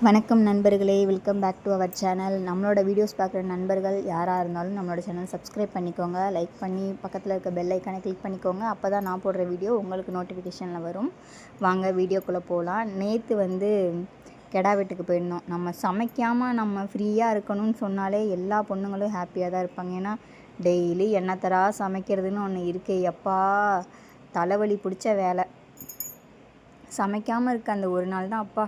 வணக்கம் நண்பர்களே, welcome back to our channel. நம்மளோட வீடியோஸ் பார்க்குற நண்பர்கள் யாராக இருந்தாலும் நம்மளோட சேனல் சப்ஸ்கிரைப் பண்ணிக்கோங்க, லைக் பண்ணி பக்கத்தில் இருக்க பெல் ஐக்கானை கிளிக் பண்ணிக்கோங்க. அப்போ தான் நான் போடுற வீடியோ உங்களுக்கு நோட்டிஃபிகேஷனில் வரும். வாங்க வீடியோக்குள்ளே போகலாம். நேற்று கெடா வெட்டுக்கு போயிருந்தோம். நம்ம சமைக்காமல் நம்ம ஃப்ரீயாக இருக்கணும்னு சொன்னாலே எல்லா பொண்ணுங்களும் ஹாப்பியாக தான் இருப்பாங்க. ஏன்னா டெய்லி என்னத்தரா சமைக்கிறதுன்னு ஒன்று இருக்கே, எப்பா தலைவலி பிடிச்ச வேலை. சமைக்காமல் இருக்க அந்த ஒரு நாள் தான் அப்பா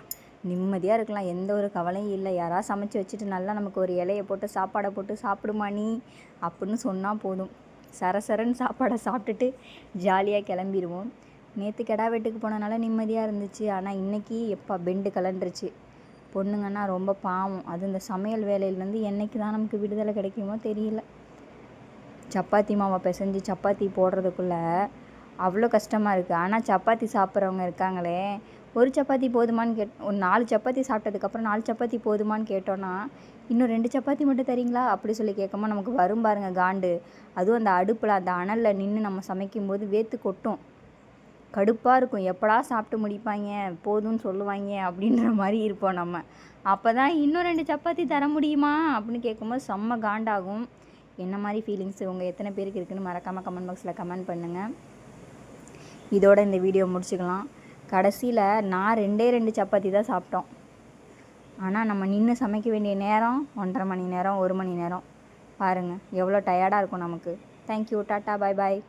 நிம்மதியாக இருக்கலாம், எந்த ஒரு கவலையும் இல்லை. யாராவது சமைச்சு வச்சுட்டு நல்லா நமக்கு ஒரு இலையை போட்டு சாப்பாடை போட்டு சாப்பிடுமா நீ அப்படின்னு சொன்னால் போதும், சரசரன்னு சாப்பாடை சாப்பிட்டுட்டு ஜாலியாக கிளம்பிடுவோம். நேற்று கெடா வெட்டுக்கு போனனால நிம்மதியாக இருந்துச்சு. ஆனால் இன்றைக்கி எப்பா பெண்டு கலண்டுருச்சு. பொண்ணுங்கன்னா ரொம்ப பாவம். அது இந்த சமையல் வேலையிலேருந்து என்றைக்கு தான் நமக்கு விடுதலை கிடைக்குமோ தெரியல. சப்பாத்தி மாவை பிசைஞ்சு சப்பாத்தி போடுறதுக்குள்ளே அவ்வளோ கஷ்டமாக இருக்குது. ஆனால் சப்பாத்தி சாப்பிட்றவங்க இருக்காங்களே, ஒரு சப்பாத்தி போதுமான்னு ஒரு 4 சப்பாத்தி சாப்பிட்டதுக்கப்புறம் 4 சப்பாத்தி போதுமான்னு கேட்டோன்னா, இன்னும் 2 சப்பாத்தி மட்டும் தரீங்களா அப்படி சொல்லி கேட்கும்போது நமக்கு வரும் பாருங்க காண்டு. அதுவும் அந்த அடுப்பில் அந்த அனலில் நின்று நம்ம சமைக்கும்போது வேர்த்து கொட்டும், கடுப்பாக இருக்கும். எப்படா சாப்பிட்டு முடிப்பாங்க, போதும்னு சொல்லுவாங்க அப்படின்ற மாதிரி இருப்போம் நம்ம. அப்போ தான் இன்னும் 2 சப்பாத்தி தர முடியுமா அப்படின்னு கேட்கும்போது செம்ம காண்டாகும். என்ன மாதிரி ஃபீலிங்ஸ் உங்கள் எத்தனை பேருக்கு இருக்குதுன்னு மறக்காமல் கமெண்ட் பாக்ஸில் கமெண்ட் பண்ணுங்கள். இதோட இந்த வீடியோ முடிச்சுக்கலாம். கடைசியில் நான் 2 சப்பாத்தி தான் சாப்பிட்டோம். ஆனால் நம்ம நின்று சமைக்க வேண்டிய நேரம் 1.5 மணி நேரம், 1 மணி நேரம். பாருங்கள் எவ்வளோ டயர்டாக இருக்கும் நமக்கு. தேங்க்யூ, டாட்டா, பாய் பாய்.